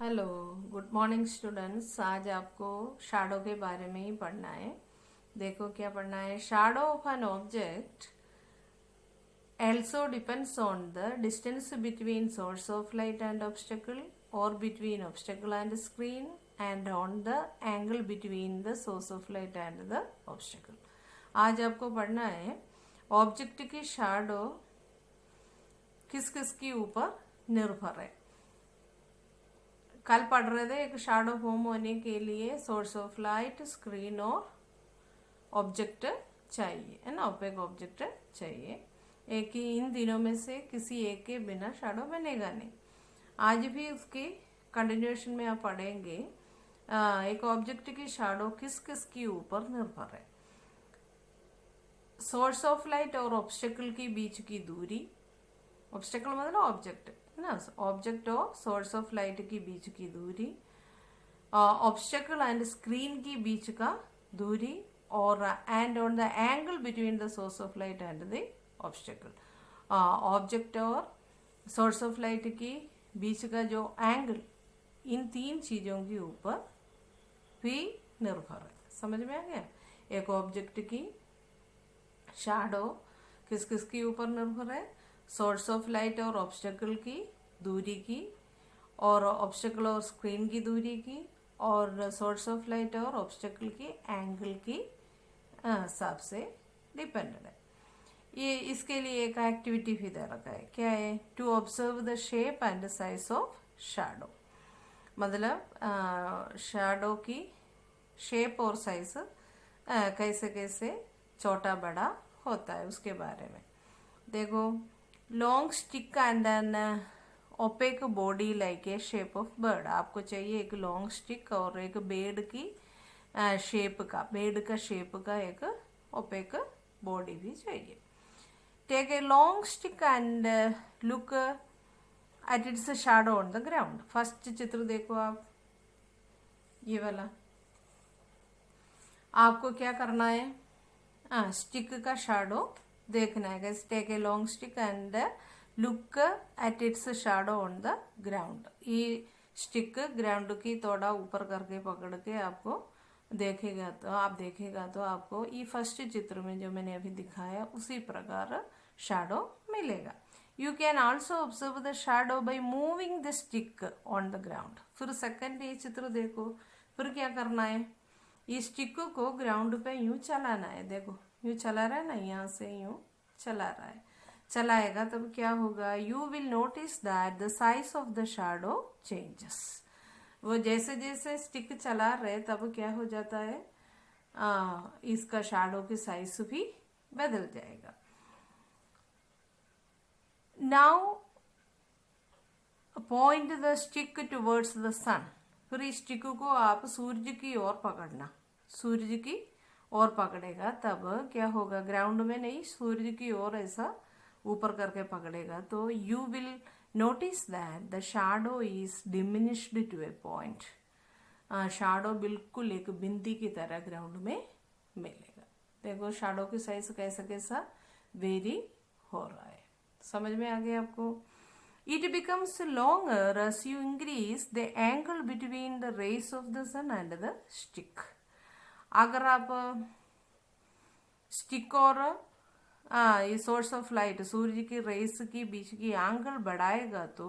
Hello, good morning students. आज आपको shadow के बारे में ही पढ़ना है। देखो क्या पढ़ना है। Shadow of an object also depends on the distance between source of light and obstacle, or between obstacle and screen, and on the angle between the source of light and the obstacle. आज आपको पढ़ना है object की shadow किस किस के ऊपर निर्भर है। कल पढ़ रहे थे एक शैडो फॉर्म होने के लिए सोर्स ऑफ लाइट, स्क्रीन और ऑब्जेक्ट चाहिए, है ना। ओपेक ऑब्जेक्ट चाहिए। एक ही इन दिनों में से किसी एक के बिना शैडो बनेगा नहीं। आज भी उसकी कंटिन्यूएशन में आप पढ़ेंगे। एक ऑब्जेक्ट की शैडो किस किस के ऊपर निर्भर है। सोर्स ऑफ लाइट और ऑब्स्टेकल के बीच की दूरी, ऑब्स्टेकल मतलब ऑब्जेक्ट है ना, ऑब्जेक्ट और सोर्स ऑफ लाइट के बीच की दूरी, ऑब्स्टेकल एंड स्क्रीन के बीच का दूरी, और and on the angle between the source of light and the obstacle. Object और सोर्स ऑफ लाइट के बीच का जो एंगल, इन तीन चीजों के ऊपर भी निर्भर है। समझ में आ गया। एक ऑब्जेक्ट की शैडो किस किस के ऊपर निर्भर है। सोर्स ऑफ लाइट और ऑब्स्टेकल की दूरी की, और ऑब्स्टेकल और स्क्रीन की दूरी की, और सोर्स ऑफ लाइट और ऑब्स्टेकल की एंगल की हिसाब से डिपेंडेंट है। ये इसके लिए एक एक्टिविटी भी दे रखा है। क्या है? To observe the shape and size of shadow. मतलब शैडो की शेप और साइज कैसे कैसे छोटा बड़ा होता है उसके बारे में। देखो, long stick and an opaque body like A shape of bird. आपको चाहिए एक लॉन्ग स्टिक और एक बेड की शेप का, बेड का शेप का एक ओपेक बॉडी भी चाहिए। Take a long stick and look at its shadow on the ground. First चित्र देखो आप, ये वाला। आपको क्या करना है? स्टिक का शैडो देखना है। Take a long stick and look at its shadow on the ground. ये स्टिक ग्राउंड की थोड़ा ऊपर करके पकड़ के आपको देखेगा तो आपको ये फर्स्ट चित्र में जो मैंने अभी दिखाया उसी प्रकार शैडो मिलेगा। You can also observe the shadow by moving the stick on the ground. फिर सेकंड ये चित्र देखो। फिर क्या करना है? ये स्टिक को ग्राउंड पे यूं चलाना है। देखो, यूं चला रहा है ना, यहाँ से यूं चला रहा है। चलाएगा तब क्या होगा? You will notice that the size of the shadow changes. वो जैसे जैसे स्टिक चला रहे तब क्या हो जाता है? इसका शैडो की साइज भी बदल जाएगा। Now point the stick towards the sun. फिर इस स्टिक को आप सूरज की ओर पकड़ना। सूरज की ओर पकड़ेगा तब क्या होगा? ग्राउंड में नहीं, सूरज की ओर ऐसा ऊपर करके पकड़ेगा तो you will notice that the shadow is diminished to a point. Shadow बिल्कुल एक बिंदी की तरह ग्राउंड में मिलेगा। देखो शैडो की साइज कैसा कैसा वेरी हो रहा है। समझ में आ गया आपको? It becomes longer as you increase the angle between the rays of the sun and the stick. अगर आप स्टिक और ये सोर्स ऑफ लाइट, सूर्य की रेस की बीच की एंगल बढ़ाएगा तो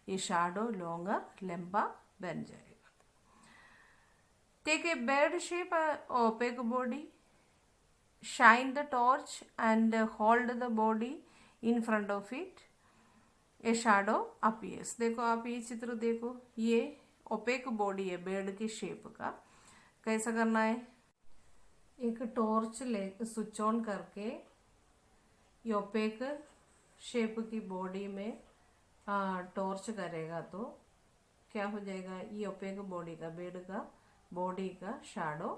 ये शैडो लॉन्गर, लंबा बन जाएगा। Take a bed shape opaque body, shine the torch and hold the body in front of it, a shadow appears. देखो आप ये चित्र देखो, ये ओपेक बॉडी है बेड की शेप का। कैसा करना है? एक टॉर्च ले स्विच ऑन करके ये ओपेक शेप की बॉडी में टॉर्च करेगा तो क्या हो जाएगा? ये ओपेक बॉडी का, बेड का बॉडी का शैडो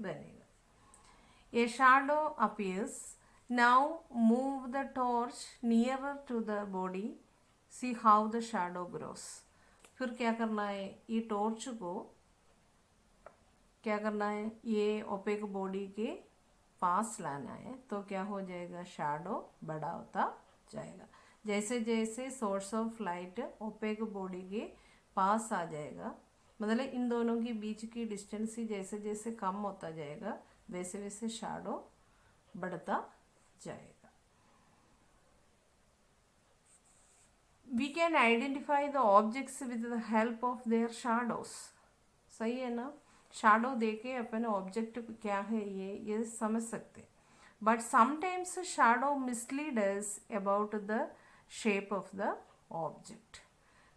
बनेगा। A shadow appears. Now move the torch nearer to the body, see how the shadow grows. फिर क्या करना है? ये टॉर्च को क्या करना है? ये ओपेक बॉडी के पास लाना है तो क्या हो जाएगा? शैडो बड़ा होता जाएगा। जैसे जैसे source of light opaque body के पास आ जाएगा, मतलब इन दोनों के बीच की डिस्टेंस ही जैसे जैसे कम होता जाएगा वैसे वैसे शैडो बढ़ता जाएगा। We can identify the objects with the help of their shadows. सही है ना, शैडो देके अपन ऑब्जेक्ट क्या है ये समझ सकते। But sometimes shadow mislead us about the shape of the object.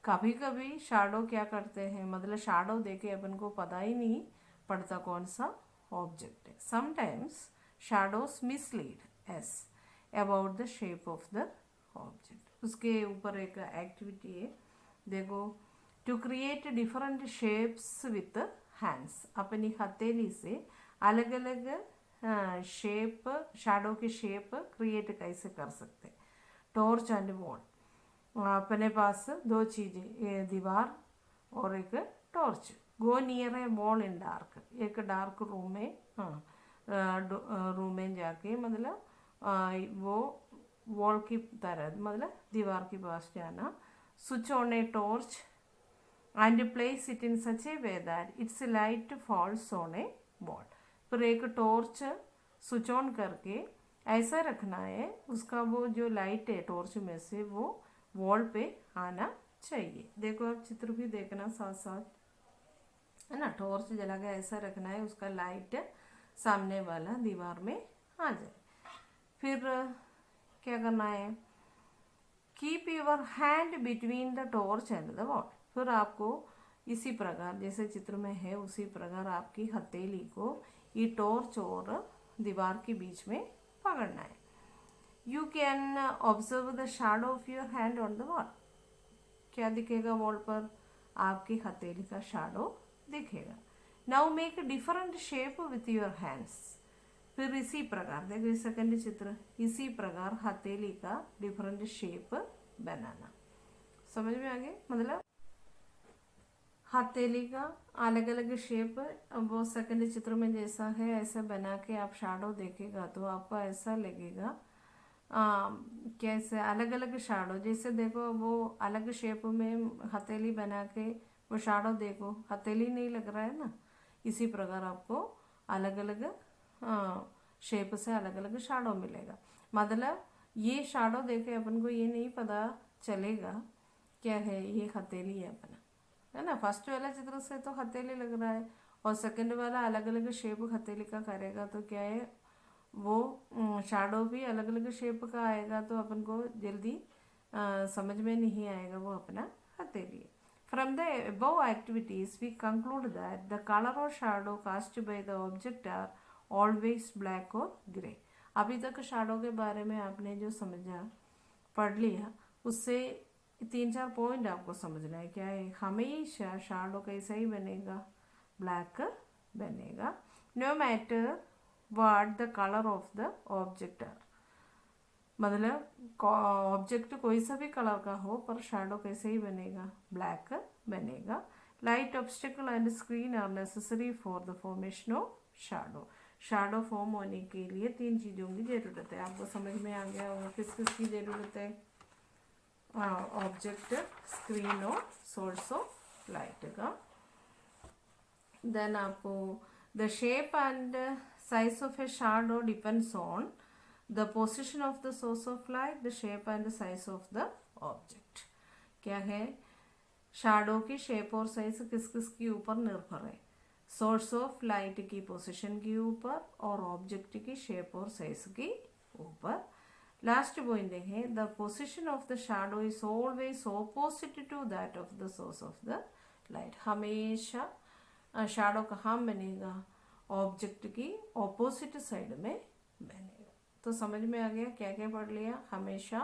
कभी कभी शैडो क्या करते हैं, मतलब शैडो देके अपन को पता ही नहीं पड़ता कौन सा ऑब्जेक्ट है। Sometimes shadows mislead us about the shape of the object. उसके ऊपर एक एक्टिविटी है, देखो, to create different shapes with hands. अपनी हथेली से अलग अलग शेप, शैडो की शेप क्रिएट कैसे कर सकते। टॉर्च एंड वॉल, अपने पास दो चीज़ें, दीवार और एक टॉर्च। गो नियर ए वॉल इन डार्क, एक डार्क रूम में, रूम में जाके मतलब वो वॉल की तरह मतलब दीवार के पास जाना। Switch on a torch and place it in such A way that its light falls on A wall. फिर एक टॉर्च स्विच ऑन करके ऐसा रखना है उसका वो जो लाइट है टॉर्च में से वो वॉल पे आना चाहिए। देखो आप चित्र भी देखना साथ साथ, है ना। टॉर्च जला के ऐसा रखना है उसका लाइट सामने वाला दीवार में आ जाए। फिर क्या करना है, keep your hand between the torch and the wall. फिर आपको इसी प्रकार जैसे चित्र में है उसी प्रकार आपकी हथेली को ये टॉर्च और दीवार के बीच में पकड़ना है। You can observe the shadow of your hand on the wall. क्या दिखेगा वॉल पर, आपकी हथेली का शैडो दिखेगा। Now make different shape with your hands. फिर इसी प्रकार देखो सेकंड चित्र, इसी प्रकार हथेली का डिफरेंट शेप बनाना। समझ में आ गया, मतलब हथेली का अलग अलग शेप वो सेकंड चित्र में जैसा है ऐसा बना के आप शैडो देखेगा तो आपको ऐसा लगेगा कैसे अलग अलग शैडो। जैसे देखो वो अलग शेप में हथेली बना के वो शैडो देखो, हथेली नहीं लग रहा है ना। इसी प्रकार आपको अलग अलग शेप से अलग अलग शैडो मिलेगा। मतलब ये शैडो देखे अपन को ये नहीं पता चलेगा क्या है ये हथेली है अपना, है ना। फर्स्ट वाला चित्र से तो हथेली लग रहा है और सेकंड वाला अलग अलग शेप हथेली का करेगा तो क्या है वो शैडो भी अलग अलग शेप का आएगा तो अपन को जल्दी समझ में नहीं आएगा वो अपना हथेली है। From the above activities, we conclude that the color or shadow cast by the object are always black or grey. अभी तक शैडो के बारे में आपने जो समझा पढ़ लिया उससे 3-4 पॉइंट आपको समझना है। क्या है, हमेशा शैडो कैसा ही बनेगा, ब्लैक बनेगा, no matter what the colour of the object are. मतलब ऑब्जेक्ट कोई सा भी कलर का हो पर शैडो कैसे ही बनेगा, ब्लैक बनेगा। Light, obstacle and screen are necessary for the formation of shadow. Shadow form होने के लिए 3 चीज़ों की ज़रूरत है। आपको समझ में आ गया होगा किस किस की ज़रूरत है, ऑब्जेक्ट, स्क्रीन और सोर्स ऑफ लाइट का। देन आपको the shape and size of A shadow depends on the position of the source of light, the shape and the size of the object। क्या है, शैडो की shape और size किस किस के ऊपर निर्भर है, सोर्स ऑफ लाइट की पोजीशन के ऊपर और ऑब्जेक्ट की शेप और साइज के ऊपर। लास्ट पॉइंट देखें, the position of the shadow is always opposite to that of the source of the light. हमेशा शैडो कहाँ बनेगा, ऑब्जेक्ट की ऑपोजिट साइड में बनेगा। तो समझ में आ गया क्या क्या पढ़ लिया। हमेशा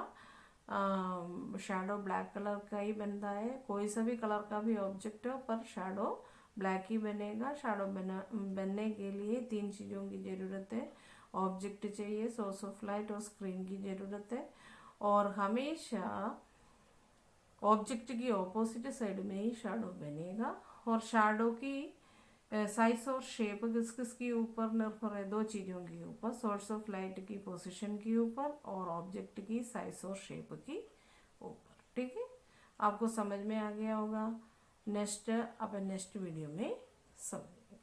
शैडो ब्लैक कलर का ही बनता है, कोई सा भी कलर का भी ऑब्जेक्ट हो पर शैडो ब्लैक ही बनेगा। शैडो बनने के लिए 3 चीज़ों की ज़रूरत है, ऑब्जेक्ट चाहिए, सोर्स ऑफ लाइट और स्क्रीन की ज़रूरत है। और हमेशा ऑब्जेक्ट की ऑपोजिट साइड में ही शैडो बनेगा। और शैडो की साइज और शेप किस किस के ऊपर निर्भर है, 2 चीज़ों के ऊपर, सोर्स ऑफ लाइट की पोजीशन के ऊपर और ऑब्जेक्ट की साइज और शेप के ऊपर। ठीक है, आपको समझ में आ गया होगा। नेक्स्ट अपन नेक्स्ट वीडियो में समझेंगे।